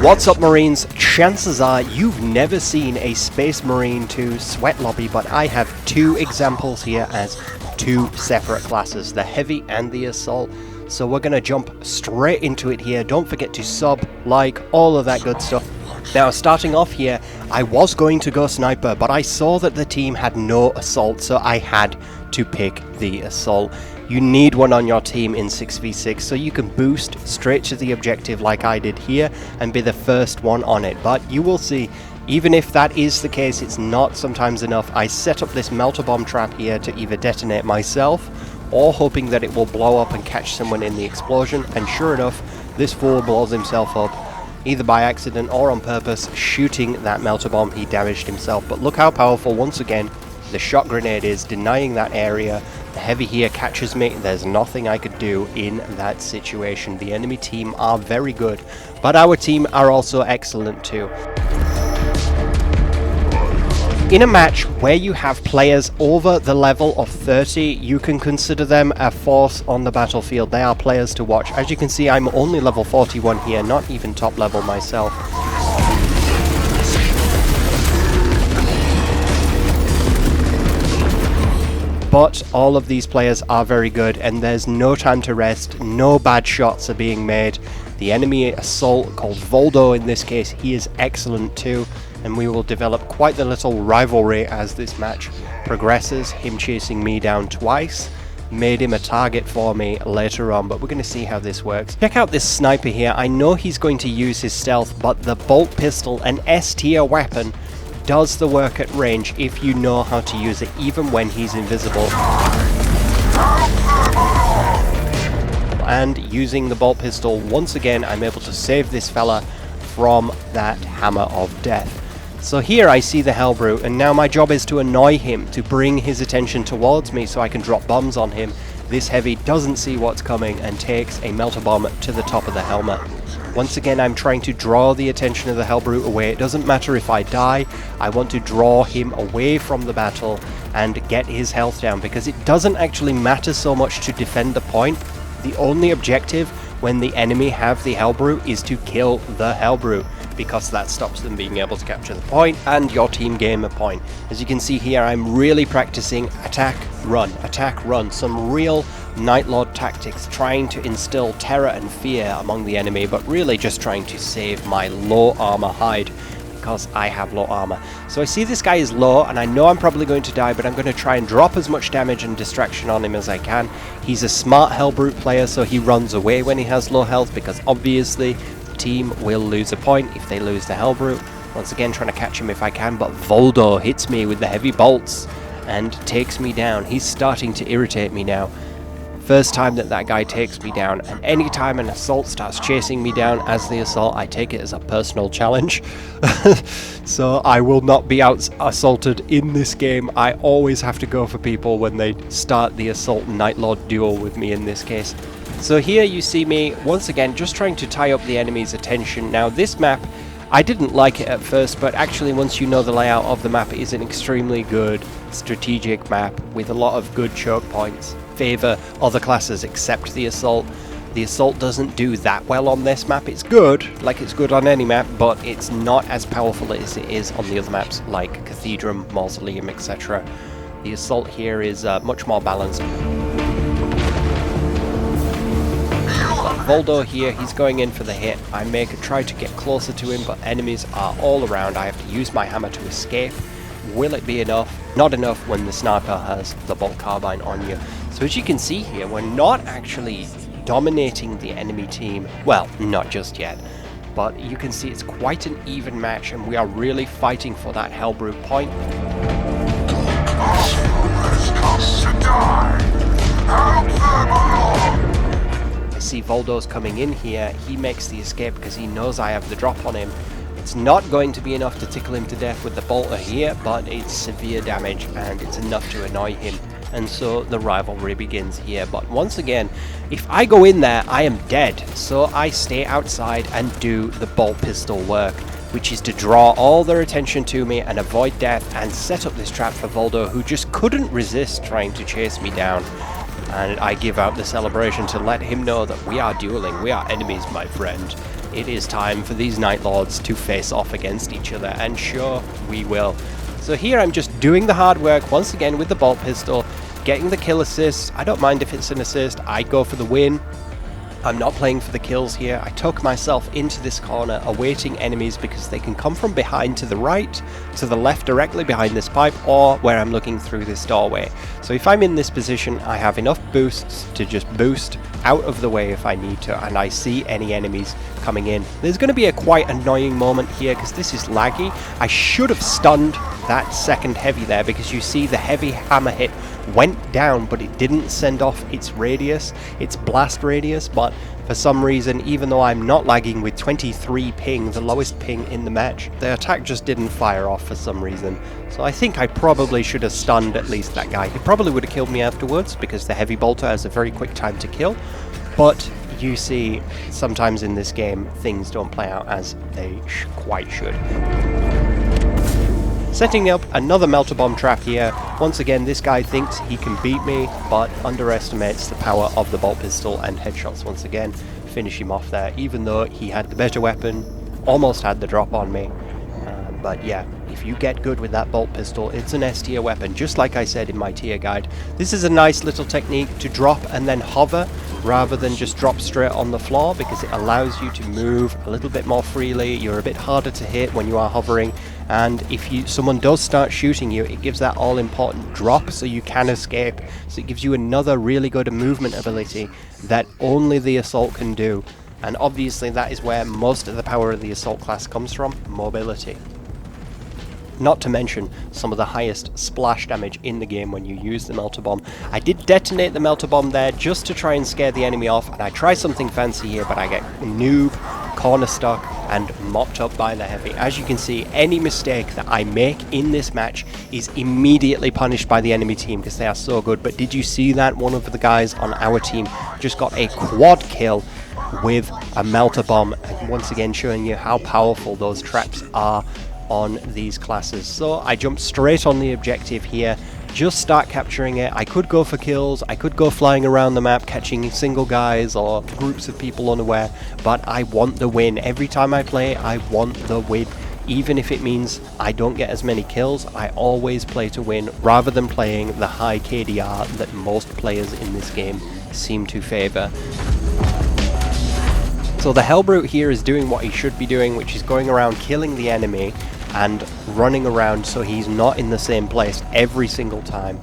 What's up, Marines? Chances are you've never seen a Space Marine 2 sweat lobby, but I have two examples here as two separate classes, the Heavy and the Assault. So we're going to jump straight into it here. Don't forget to sub, like, all of that good stuff. Now, starting off here, I was going to go Sniper, but I saw that the team had no Assault, so I had to pick the Assault. You need one on your team in 6v6 so you can boost straight to the objective like I did here and be the first one on it. But you will see, even if that is the case, it's not sometimes enough. I set up this melter bomb trap here to either detonate myself or hoping that it will blow up and catch someone in the explosion, and sure enough, this fool blows himself up, either by accident or on purpose. Shooting that melter bomb, he damaged himself. But look how powerful, once again, the shot grenade is, denying that area. The Heavy here catches me. There's nothing I could do in that situation. The enemy team are very good, but our team are also excellent too. In a match where you have players over the level of 30, you can consider them a force on the battlefield. They are players to watch. As you can see, I'm only level 41 here, not even top level myself. But all of these players are very good, and there's no time to rest. No bad shots are being made. The enemy Assault, called Voldo in this case, he is excellent too, and we will develop quite the little rivalry as this match progresses. Him chasing me down twice made him a target for me later on, but we're going to see how this works. Check out this Sniper here. I know he's going to use his stealth, but the bolt pistol, an S tier weapon, does the work at range if you know how to use it, even when he's invisible. And using the bolt pistol, once again, I'm able to save this fella from that hammer of death. So here I see the Helbrute, and now my job is to annoy him, to bring his attention towards me so I can drop bombs on him. This Heavy doesn't see what's coming and takes a melter bomb to the top of the helmet. Once again, I'm trying to draw the attention of the Helbrute away. It doesn't matter if I die, I want to draw him away from the battle and get his health down, because it doesn't actually matter so much to defend the point. The only objective when the enemy have the Helbrute is to kill the Helbrute, because that stops them being able to capture the point and your team gain a point. As you can see here, I'm really practicing attack, run, some real Nightlord tactics, trying to instill terror and fear among the enemy, but really just trying to save my low armor hide, because I have low armor. So I see this guy is low, and I know I'm probably going to die, but I'm going to try and drop as much damage and distraction on him as I can. He's a smart Helbrute player, so he runs away when he has low health, because obviously the team will lose a point if they lose the Helbrute. Once again, trying to catch him if I can, but Voldo hits me with the heavy bolts and takes me down. He's starting to irritate me now. First time that guy takes me down, and anytime an Assault starts chasing me down as the Assault, I take it as a personal challenge. So I will not be out-assaulted in this game. I always have to go for people when they start the Assault Nightlord duel with me in this case. So here you see me, once again, just trying to tie up the enemy's attention. Now this map, I didn't like it at first, but actually once you know the layout of the map, it is an extremely good strategic map with a lot of good choke points. Favor other classes except the Assault. The Assault doesn't do that well on this map. It's good, like it's good on any map, but it's not as powerful as it is on the other maps like Cathedral, Mausoleum, etc. The Assault here is much more balanced. Voldo here, he's going in for the hit. I try to get closer to him, but enemies are all around. I have to use my hammer to escape. Will it be enough? Not enough when the Sniper has the bolt carbine on you. So as you can see here, we're not actually dominating the enemy team. Well, not just yet. But you can see it's quite an even match, and we are really fighting for that Helbrute point. I see Voldo's coming in here. He makes the escape because he knows I have the drop on him. It's not going to be enough to tickle him to death with the bolter here, but it's severe damage and it's enough to annoy him. And so the rivalry begins here. But once again, if I go in there, I am dead. So I stay outside and do the bolt pistol work, which is to draw all their attention to me and avoid death and set up this trap for Voldo, who just couldn't resist trying to chase me down. And I give out the celebration to let him know that we are dueling, we are enemies, my friend. it is time for these Nightlords to face off against each other, and sure, we will. So here I'm just doing the hard work once again with the bolt pistol, getting the kill assist. I don't mind if it's an assist, I go for the win. I'm not playing for the kills here. I tuck myself into this corner, awaiting enemies because they can come from behind to the right, to the left directly behind this pipe, or where I'm looking through this doorway. So if I'm in this position, I have enough boosts to just boost out of the way if I need to, and I see any enemies coming in. There's going to be a quite annoying moment here because this is laggy. I should have stunned that second heavy there because you see the heavy hammer hit went down, but it didn't send off its radius, its blast radius. But for some reason, even though I'm not lagging with 23 ping, the lowest ping in the match, the attack just didn't fire off for some reason. So I think I probably should have stunned at least that guy. He probably would have killed me afterwards because the heavy bolter has a very quick time to kill. But you see, sometimes in this game, things don't play out as they quite should. Setting up another melter bomb trap here. Once again, this guy thinks he can beat me, but underestimates the power of the bolt pistol, and headshots once again finish him off there, even though he had the better weapon, almost had the drop on me. But yeah, if you get good with that bolt pistol, it's an S tier weapon, just like I said in my tier guide. This is a nice little technique to drop and then hover, rather than just drop straight on the floor, because it allows you to move a little bit more freely. You're a bit harder to hit when you are hovering, and if someone does start shooting you, it gives that all-important drop so you can escape. So it gives you another really good movement ability that only the assault can do, and obviously that is where most of the power of the assault class comes from: mobility. Not to mention some of the highest splash damage in the game when you use the melter bomb. I did detonate the melter bomb there just to try and scare the enemy off, and I try something fancy here, but I get noob, corner stuck, and mopped up by the heavy. As you can see, any mistake that I make in this match is immediately punished by the enemy team because they are so good. But did you see that? One of the guys on our team just got a quad kill with a melter bomb, and once again showing you how powerful those traps are on these classes. So I jumped straight on the objective here, just start capturing it. I could go for kills, I could go flying around the map catching single guys or groups of people unaware, but I want the win. Every time I play, I want the win. Even if it means I don't get as many kills, I always play to win, rather than playing the high KDR that most players in this game seem to favor. So the Helbrute here is doing what he should be doing, which is going around killing the enemy and running around so he's not in the same place every single time.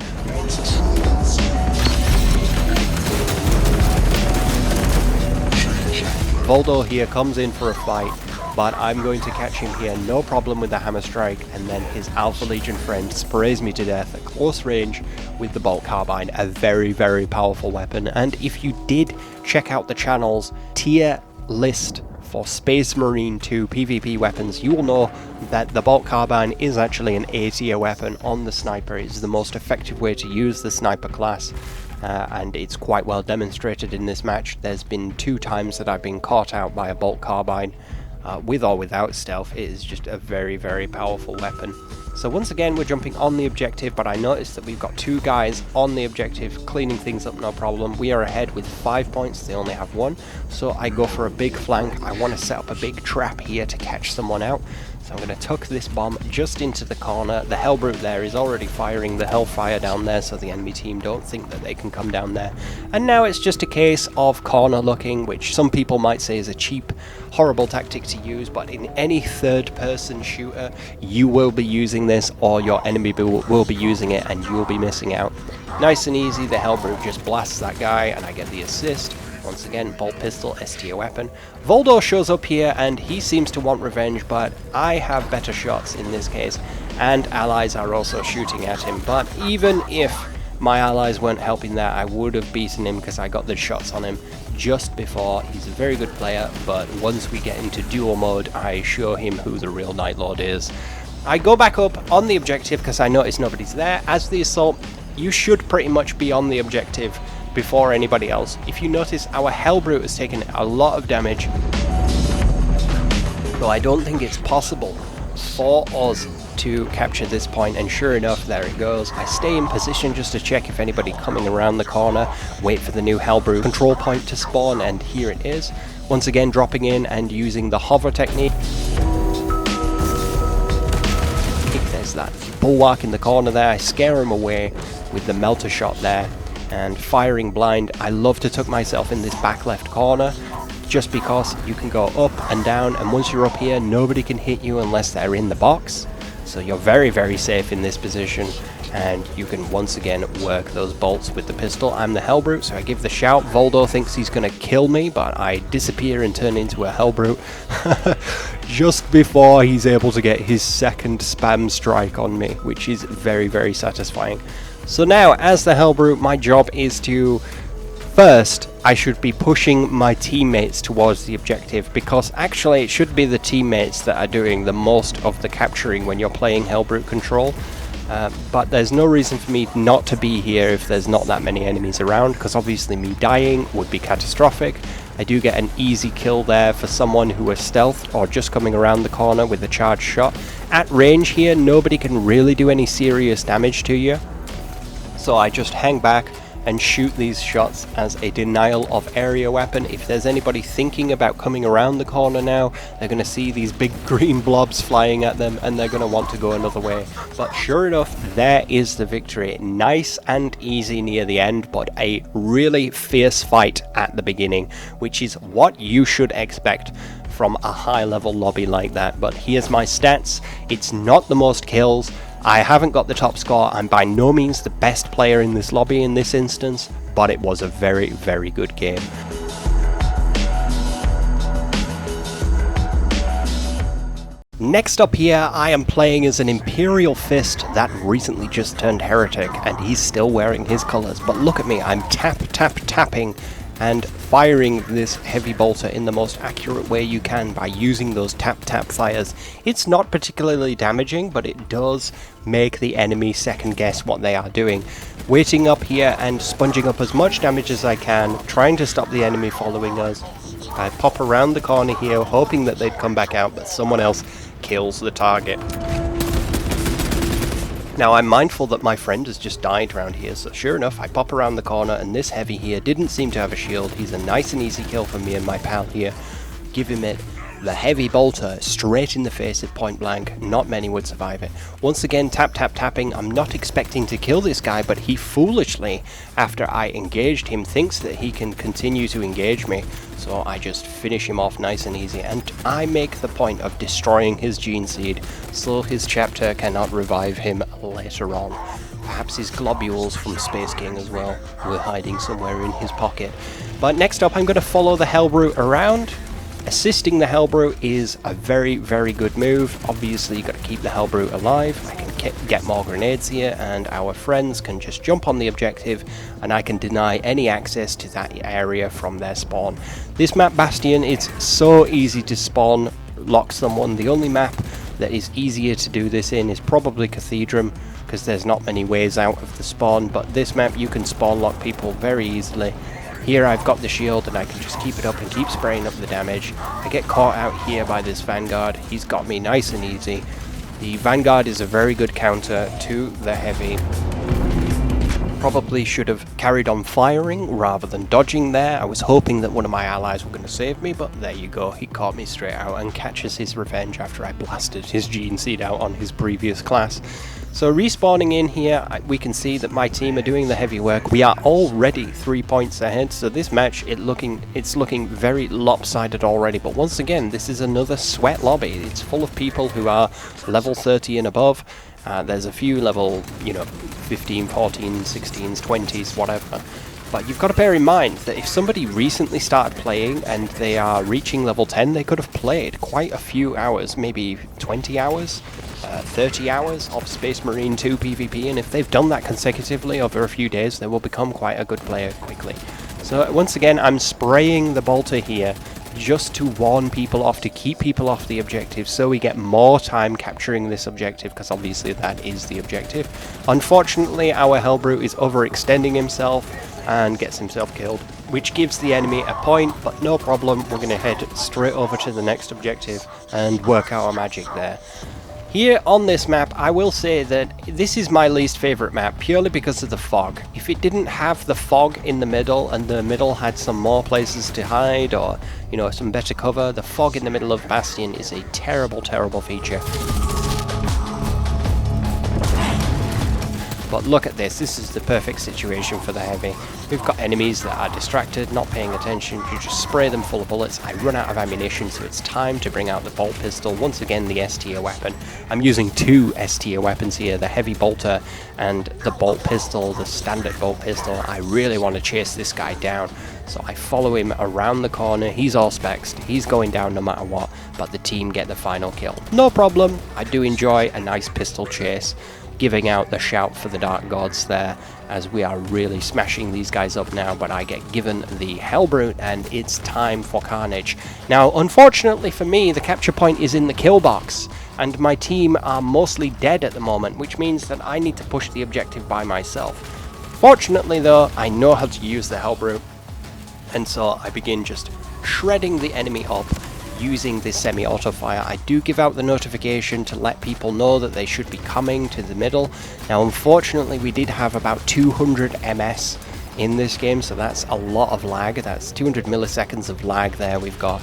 Voldo here comes in for a fight, but I'm going to catch him here, no problem with the hammer strike, and then his Alpha Legion friend sprays me to death at close range with the bolt carbine, a very, very powerful weapon. And if you did check out the channel's tier list for Space Marine 2 PvP weapons, you will know that the bolt carbine is actually an A tier weapon on the sniper. It's the most effective way to use the sniper class, and it's quite well demonstrated in this match. There's been 2 times that I've been caught out by a bolt carbine, with or without stealth. It is just a very, very powerful weapon. So once again, we're jumping on the objective, but I noticed that we've got 2 guys on the objective, cleaning things up no problem. We are ahead with 5 points, they only have 1, so I go for a big flank. I want to set up a big trap here to catch someone out. So I'm going to tuck this bomb just into the corner. The Helbrute there is already firing the Hellfire down there, so the enemy team don't think that they can come down there. And now it's just a case of corner looking, which some people might say is a cheap, horrible tactic to use, but in any third-person shooter, you will be using this, or your enemy will be using it, and you will be missing out. Nice and easy, the Helbrute just blasts that guy, and I get the assist. Once again, bolt pistol, S tier weapon. Voldo shows up here, and he seems to want revenge, but I have better shots in this case, and allies are also shooting at him. But even if my allies weren't helping that, I would have beaten him because I got the shots on him just before. He's a very good player, but once we get into duel mode, I show him who the real Nightlord is. I go back up on the objective because I notice nobody's there. As the assault, you should pretty much be on the objective before anybody else. If you notice, our Helbrute has taken a lot of damage, though I don't think it's possible for us to capture this point, and sure enough, there it goes. I stay in position just to check if anybody coming around the corner, wait for the new Helbrute control point to spawn, and here it is. Once again dropping in and using the hover technique. There's that bulwark in the corner there. I scare him away with the melter shot there, and firing blind. I love to tuck myself in this back left corner, just because you can go up and down, and once you're up here, nobody can hit you unless they're in the box. So you're very, very safe in this position, and you can once again work those bolts with the pistol. I'm the Helbrute, so I give the shout. Voldo thinks he's going to kill me, but I disappear and turn into a Helbrute just before he's able to get his second spam strike on me, which is very, very satisfying. So now, as the Helbrute, my job is to... First, I should be pushing my teammates towards the objective, because actually it should be the teammates that are doing the most of the capturing when you're playing Helbrute control. But there's no reason for me not to be here if there's not that many enemies around, because obviously me dying would be catastrophic. I do get an easy kill there for someone who is stealthed or just coming around the corner with a charged shot. At range here, nobody can really do any serious damage to you, so I just hang back and shoot these shots as a denial of area weapon. If there's anybody thinking about coming around the corner now, they're going to see these big green blobs flying at them, and they're going to want to go another way. But sure enough, there is the victory. Nice and easy near the end, but a really fierce fight at the beginning, which is what you should expect from a high level lobby like that. But here's my stats. It's not the most kills. I haven't got the top score. I'm by no means the best player in this lobby in this instance, but it was a very, very good game. Next up here, I am playing as an Imperial Fist that recently just turned heretic, and he's still wearing his colours. But look at me, I'm tapping and firing this heavy bolter in the most accurate way you can by using those tap fires. It's not particularly damaging, but it does make the enemy second guess what they are doing. Waiting up here and sponging up as much damage as I can, trying to stop the enemy following us. I pop around the corner here, hoping that they'd come back out, but someone else kills the target. Now, I'm mindful that my friend has just died around here, so sure enough, I pop around the corner, and this heavy here didn't seem to have a shield. He's a nice and easy kill for me and my pal here. Give him it. The heavy bolter straight in the face at point blank. Not many would survive it. Once again, tapping. I'm not expecting to kill this guy, but he foolishly, after I engaged him, thinks that he can continue to engage me. So I just finish him off nice and easy, and I make the point of destroying his gene seed so his chapter cannot revive him later on. Perhaps his globules from Space King as well were hiding somewhere in his pocket. But next up, I'm going to follow the Helbrute around. Assisting the Helbrute is a very, very good move. Obviously, you've got to keep the Helbrute alive. I can get more grenades here, and our friends can just jump on the objective, and I can deny any access to that area from their spawn. This map, Bastion, it's so easy to spawn lock someone. The only map that is easier to do this in is probably Cathedral, because there's not many ways out of the spawn, but this map you can spawn lock people very easily. Here I've got the shield and I can just keep it up and keep spraying up the damage. I get caught out here by this Vanguard. He's got me nice and easy. The Vanguard is a very good counter to the heavy. Probably should have carried on firing rather than dodging there. I was hoping that one of my allies were going to save me, but there you go. He caught me straight out and catches his revenge after I blasted his gene seed out on his previous class. So respawning in here, we can see that my team are doing the heavy work. We are already 3 points ahead, so this match, it's looking very lopsided already. But once again, this is another sweat lobby. It's full of people who are level 30 and above. There's a few level, 15, 14, 16s, 20s, whatever. But you've got to bear in mind that if somebody recently started playing and they are reaching level 10, they could have played quite a few hours, maybe 20 hours, 30 hours of Space Marine 2 PvP, and if they've done that consecutively over a few days, they will become quite a good player quickly. So once again, I'm spraying the bolter here just to warn people off, to keep people off the objective, so we get more time capturing this objective, because obviously that is the objective. Unfortunately, our Helbrute is overextending himself and gets himself killed, which gives the enemy a point, but no problem, we're going to head straight over to the next objective and work our magic there. Here on this map, I will say that this is my least favorite map purely because of the fog. If it didn't have the fog in the middle and the middle had some more places to hide or, you know, some better cover, the fog in the middle of Bastion is a terrible, terrible feature. But look at this is the perfect situation for the Heavy. We've got enemies that are distracted, not paying attention, you just spray them full of bullets. I run out of ammunition, so it's time to bring out the bolt pistol, once again the S tier weapon. I'm using two S tier weapons here, the heavy bolter and the bolt pistol, the standard bolt pistol. I really want to chase this guy down, so I follow him around the corner. He's all spexed, he's going down no matter what, but the team get the final kill. No problem, I do enjoy a nice pistol chase, giving out the shout for the Dark Gods there, as we are really smashing these guys up now, but I get given the Helbrute and it's time for carnage. Now, unfortunately for me, the capture point is in the kill box, and my team are mostly dead at the moment, which means that I need to push the objective by myself. Fortunately though, I know how to use the Helbrute, and so I begin just shredding the enemy up using this semi-auto fire. I do give out the notification to let people know that they should be coming to the middle. Now unfortunately we did have about 200 ms in this game, so that's a lot of lag. That's 200 milliseconds of lag there we've got.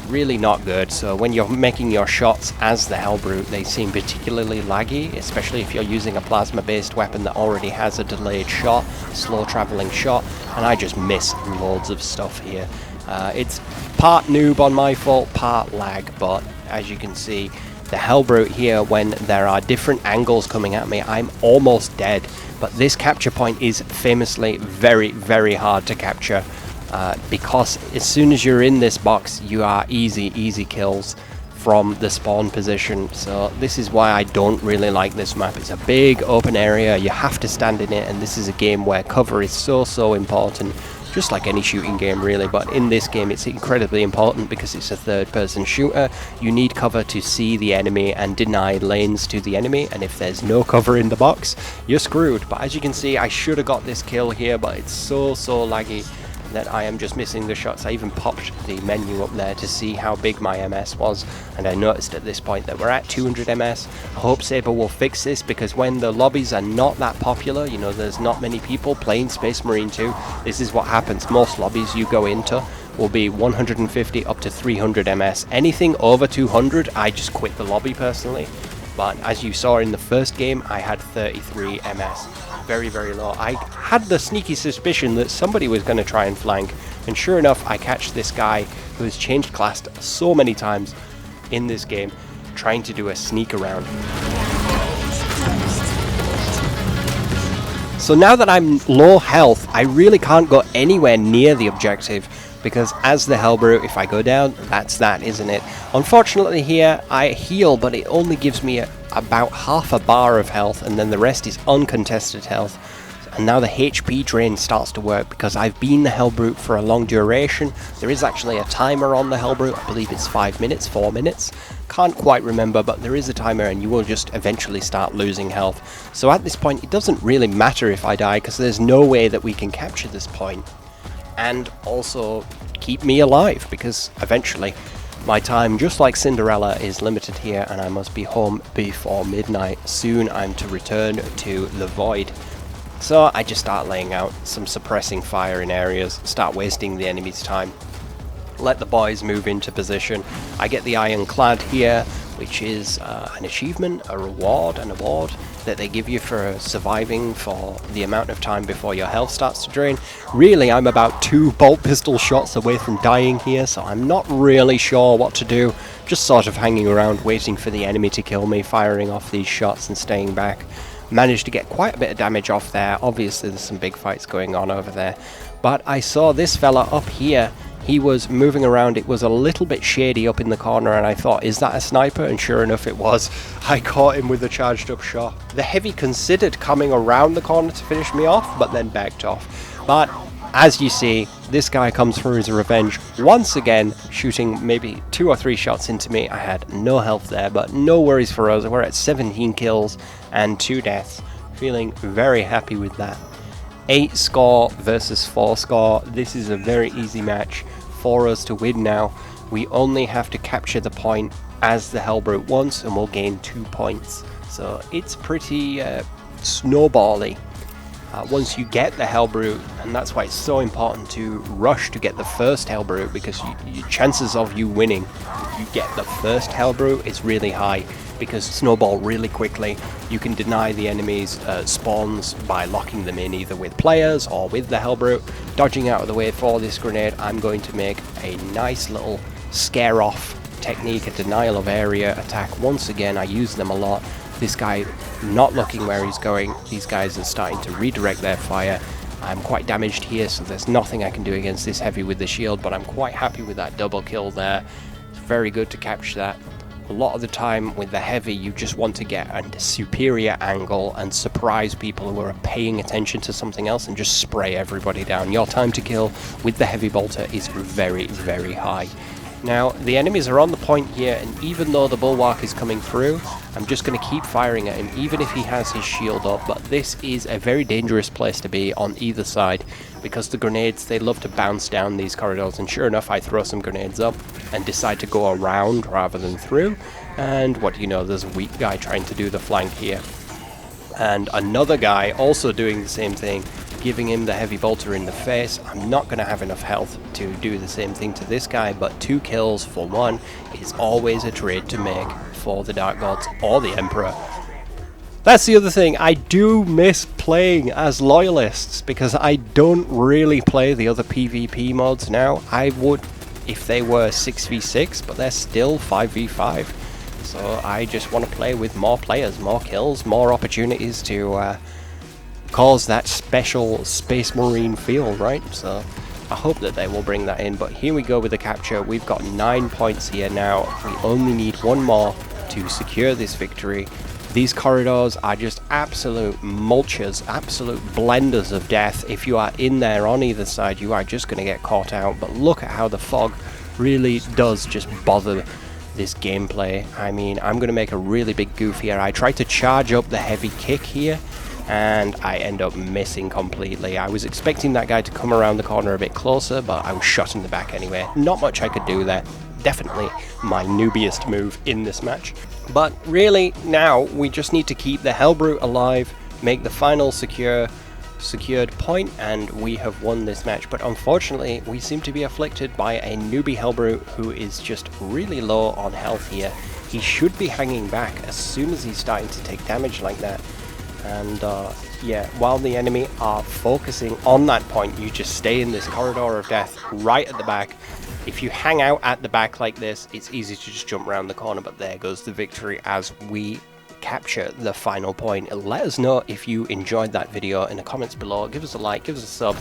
Really not good. So when you're making your shots as the Helbrute, they seem particularly laggy, especially if you're using a plasma based weapon that already has a delayed shot, slow traveling shot, and I just miss loads of stuff here. It's part noob on my fault, part lag, but as you can see, the Helbrute here, when there are different angles coming at me, I'm almost dead. But this capture point is famously very, very hard to capture, because as soon as you're in this box, you are easy kills from the spawn position. So this is why I don't really like this map. It's a big open area, you have to stand in it, and this is a game where cover is so important. Just like any shooting game really, but in this game it's incredibly important because it's a third-person shooter. You need cover to see the enemy and deny lanes to the enemy, and if there's no cover in the box, you're screwed. But as you can see, I should have got this kill here, but it's so laggy that I am just missing the shots. I even popped the menu up there to see how big my MS was, and I noticed at this point that we're at 200 MS. I hope Saber will fix this, because when the lobbies are not that popular, you know, there's not many people playing Space Marine 2, this is what happens. Most lobbies you go into will be 150 up to 300 MS. Anything over 200, I just quit the lobby personally. But as you saw in the first game, I had 33 MS. Very low. I had the sneaky suspicion that somebody was going to try and flank, and sure enough I catch this guy who has changed class so many times in this game trying to do a sneak around. So now that I'm low health, I really can't go anywhere near the objective, because as the Helbrute, if I go down, that's that, isn't it? Unfortunately here, I heal, but it only gives me about half a bar of health, and then the rest is uncontested health. And now the HP drain starts to work, because I've been the Helbrute for a long duration. There is actually a timer on the Helbrute, I believe it's 5 minutes, 4 minutes. Can't quite remember, but there is a timer, and you will just eventually start losing health. So at this point, it doesn't really matter if I die, because there's no way that we can capture this point and also keep me alive, because eventually my time, just like Cinderella, is limited here, and I must be home before midnight. Soon I'm to return to the Void. So I just start laying out some suppressing fire in areas, start wasting the enemy's time, let the boys move into position. I get the Ironclad here, which is an achievement, a reward, an award that they give you for surviving for the amount of time before your health starts to drain. Really, I'm about 2 bolt pistol shots away from dying here, so I'm not really sure what to do. Just sort of hanging around, waiting for the enemy to kill me, firing off these shots and staying back. Managed to get quite a bit of damage off there. Obviously there's some big fights going on over there, but I saw this fella up here. He was moving around. It was a little bit shady up in the corner, and I thought, is that a sniper? And sure enough it was. I caught him with a charged up shot. The Heavy considered coming around the corner to finish me off, but then backed off. But as you see, this guy comes for his revenge once again, shooting maybe 2 or 3 shots into me. I had no health there, but no worries for us. We're at 17 kills and 2 deaths. Feeling very happy with that. 8 score versus 4 score. This is a very easy match for us to win now. We only have to capture the point as the Helbrute once and will gain 2 points. So it's pretty snowbally. Once you get the Helbrute, and that's why it's so important to rush to get the first Helbrute, because your chances of you winning if you get the first Helbrute is really high, because snowball really quickly. You can deny the enemy's spawns by locking them in either with players or with the Helbrute. Dodging out of the way for this grenade, I'm going to make a nice little scare off technique, a denial of area attack. Once again, I use them a lot. This guy not looking where he's going, these guys are starting to redirect their fire. I'm quite damaged here, so there's nothing I can do against this heavy with the shield, but I'm quite happy with that double kill there. It's very good to capture that. A lot of the time with the heavy, you just want to get a superior angle and surprise people who are paying attention to something else and just spray everybody down. Your time to kill with the heavy bolter is very, very high. Now, the enemies are on the point here, and even though the bulwark is coming through, I'm just going to keep firing at him, even if he has his shield up. But this is a very dangerous place to be on either side, because the grenades, they love to bounce down these corridors. And sure enough, I throw some grenades up and decide to go around rather than through. And what do you know, there's a weak guy trying to do the flank here. And another guy also doing the same thing, giving him the heavy bolter in the face. I'm not going to have enough health to do the same thing to this guy, but 2 kills for 1 is always a trade to make for the Dark Gods or the Emperor. That's the other thing, I do miss playing as loyalists, because I don't really play the other PvP mods now. I would if they were 6v6, but they're still 5v5. So I just want to play with more players, more kills, more opportunities to cause that special Space Marine feel, right? So I hope that they will bring that in. But here we go with the capture. We've got 9 points here now. We only need 1 more to secure this victory. These corridors are just absolute mulchers, absolute blenders of death. If you are in there on either side, you are just going to get caught out. But look at how the fog really does just bother this gameplay. I mean, I'm going to make a really big goof here. I try to charge up the heavy kick here, and I end up missing completely. I was expecting that guy to come around the corner a bit closer, but I was shot in the back anyway. Not much I could do there. Definitely my noobiest move in this match. But really, now we just need to keep the Helbrute alive, make the final secured point, and we have won this match. But unfortunately, we seem to be afflicted by a newbie Helbrute who is just really low on health here. He should be hanging back as soon as he's starting to take damage like that. And yeah, while the enemy are focusing on that point, you just stay in this corridor of death right at the back. If you hang out at the back like this, it's easy to just jump around the corner, but there goes the victory as we capture the final point. Let us know if you enjoyed that video in the comments below. Give us a like, give us a sub.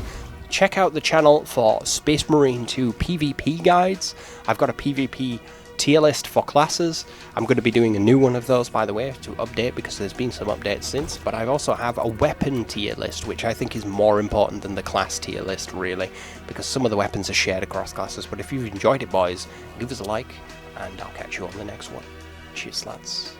Check out the channel for Space Marine 2 PvP guides. I've got a PvP tier list for classes. I'm going to be doing a new one of those, by the way, to update, because there's been some updates since. But I also have a weapon tier list, which I think is more important than the class tier list, really, because some of the weapons are shared across classes. But if you've enjoyed it, boys, give us a like, and I'll catch you on the next one. Cheers, lads.